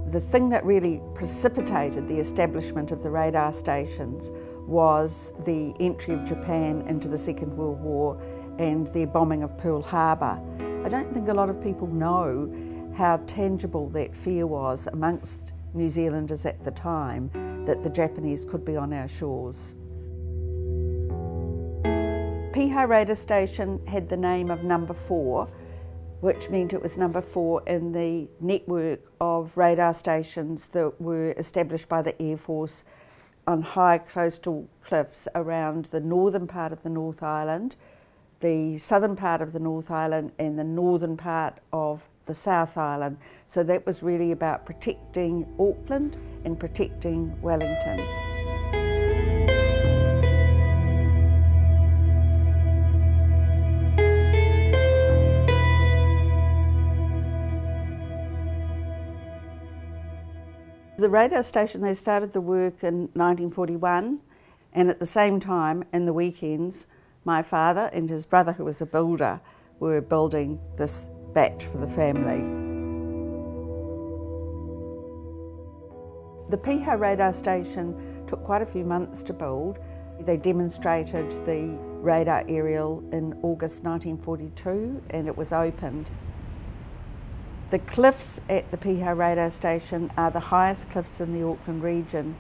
The thing that really precipitated the establishment of the radar stations was the entry of Japan into the Second World War and their bombing of Pearl Harbor. I don't think a lot of people know how tangible that fear was amongst New Zealanders at the time, that the Japanese could be on our shores. Piha radar station had the name of Number 4, which meant it was number 4 in the network of radar stations that were established by the Air Force on high coastal cliffs around the northern part of the North Island, the southern part of the North Island and the northern part of the South Island. So that was really about protecting Auckland and protecting Wellington. The radar station, they started the work in 1941, and at the same time, in the weekends, my father and his brother, who was a builder, were building this batch for the family. The Piha radar station took quite a few months to build. They demonstrated the radar aerial in August 1942, and it was opened. The cliffs at the Piha radar station are the highest cliffs in the Auckland region.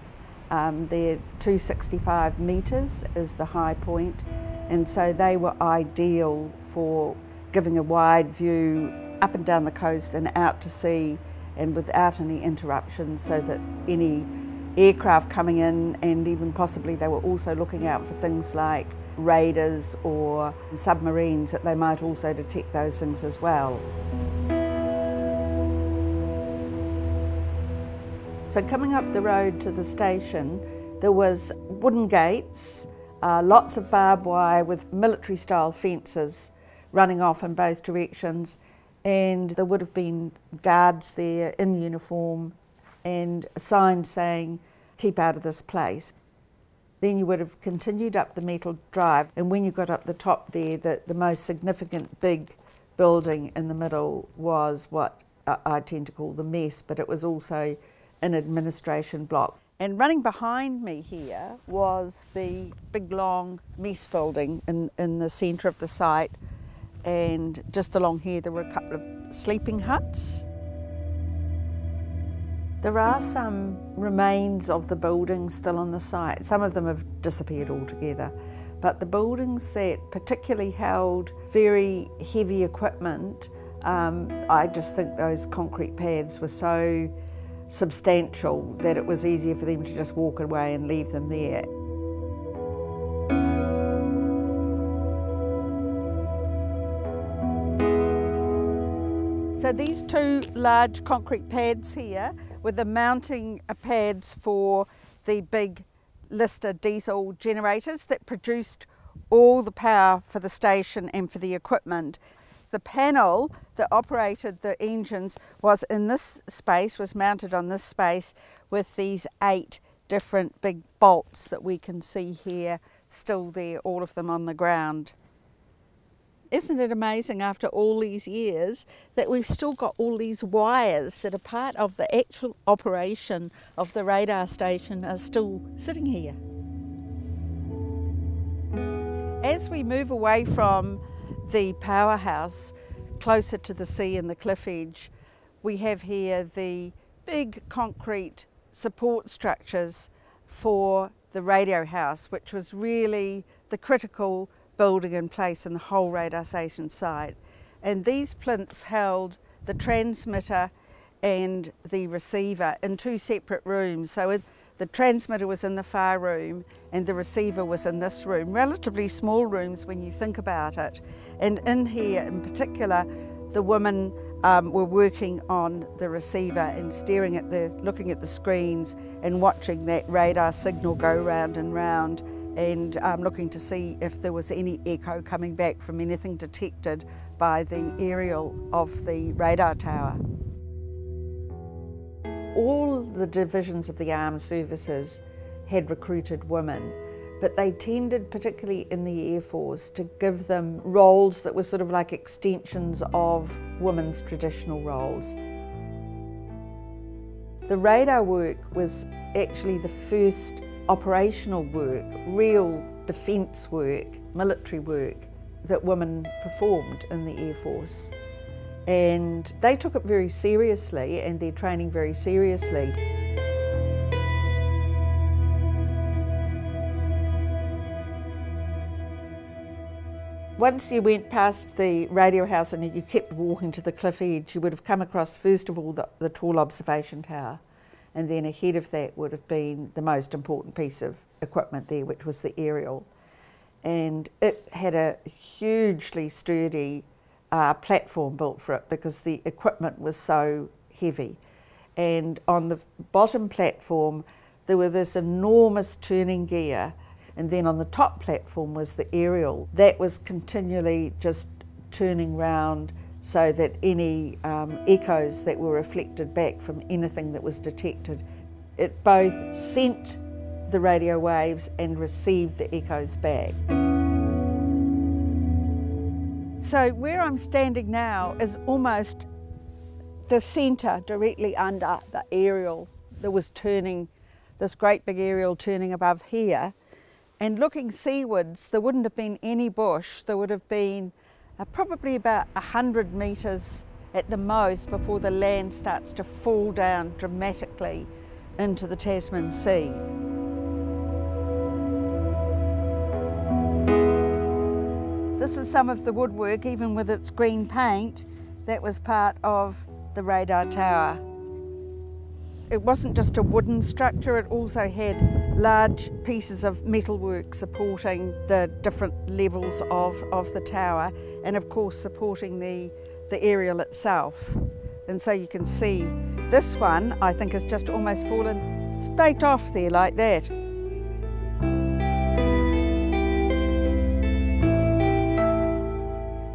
They're 265 metres is the high point, and so they were ideal for giving a wide view up and down the coast and out to sea, and without any interruptions, so that any aircraft coming in, and even possibly they were also looking out for things like raiders or submarines, that they might also detect those things as well. So coming up the road to the station, there was wooden gates, lots of barbed wire with military style fences running off in both directions, and there would have been guards there in uniform and a sign saying, "Keep out of this place." Then you would have continued up the metal drive, and when you got up the top there, the most significant big building in the middle was what I tend to call the mess, but it was also an administration block. And running behind me here was the big long mess building in the centre of the site, and just along here there were a couple of sleeping huts. There are some remains of the buildings still on the site. Some of them have disappeared altogether, but the buildings that particularly held very heavy equipment, I just think those concrete pads were so substantial that it was easier for them to just walk away and leave them there. So these two large concrete pads here were the mounting pads for the big Lister diesel generators that produced all the power for the station and for the equipment. The panel that operated the engines was in this space, was mounted on this space with these 8 different big bolts that we can see here, still there, all of them on the ground. Isn't it amazing after all these years that we've still got all these wires that are part of the actual operation of the radar station are still sitting here? As we move away from the powerhouse closer to the sea and the cliff edge, we have here the big concrete support structures for the radio house, which was really the critical building in place in the whole radar station site. And these plinths held the transmitter and the receiver in 2 separate rooms. So the transmitter was in the far room and the receiver was in this room, relatively small rooms when you think about it. And in here in particular, the women were working on the receiver and staring at looking at the screens and watching that radar signal go round and round, and looking to see if there was any echo coming back from anything detected by the aerial of the radar tower. All the divisions of the armed services had recruited women, but they tended, particularly in the Air Force, to give them roles that were sort of like extensions of women's traditional roles. The radar work was actually the first operational work, real defence work, military work that women performed in the Air Force. And they took it very seriously and their training very seriously. Once you went past the radio house and you kept walking to the cliff edge, you would have come across first of all the tall observation tower, and then ahead of that would have been the most important piece of equipment there, which was the aerial. And it had a hugely sturdy platform built for it because the equipment was so heavy. And on the bottom platform there were this enormous turning gear, and then on the top platform was the aerial. That was continually just turning round so that any echoes that were reflected back from anything that was detected, it both sent the radio waves and received the echoes back. So where I'm standing now is almost the centre, directly under the aerial that was turning, this great big aerial turning above here. And looking seawards, there wouldn't have been any bush. There would have been probably about 100 metres at the most before the land starts to fall down dramatically into the Tasman Sea. This is some of the woodwork, even with its green paint, that was part of the radar tower. It wasn't just a wooden structure, it also had large pieces of metalwork supporting the different levels of the tower, and of course supporting the aerial itself. And so you can see this one, I think, has just almost fallen straight off there like that.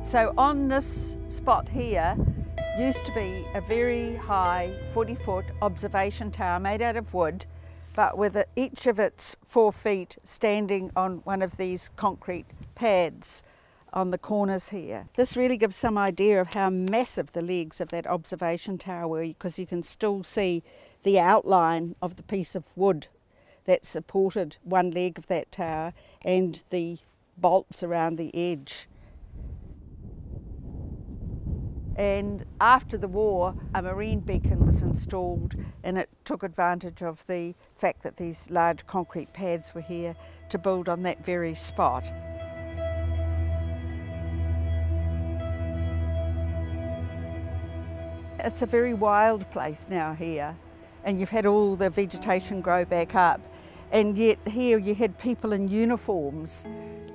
So on this spot here used to be a very high 40-foot observation tower made out of wood, but with each of its 4 feet standing on one of these concrete pads on the corners here. This really gives some idea of how massive the legs of that observation tower were, because you can still see the outline of the piece of wood that supported one leg of that tower and the bolts around the edge. And after the war, a marine beacon was installed, and it took advantage of the fact that these large concrete pads were here to build on that very spot. It's a very wild place now here, and you've had all the vegetation grow back up, and yet here you had people in uniforms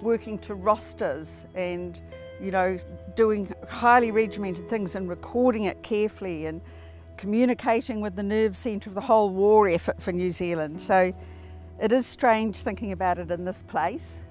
working to rosters and, you know, doing highly regimented things and recording it carefully and communicating with the nerve centre of the whole war effort for New Zealand. So it is strange thinking about it in this place.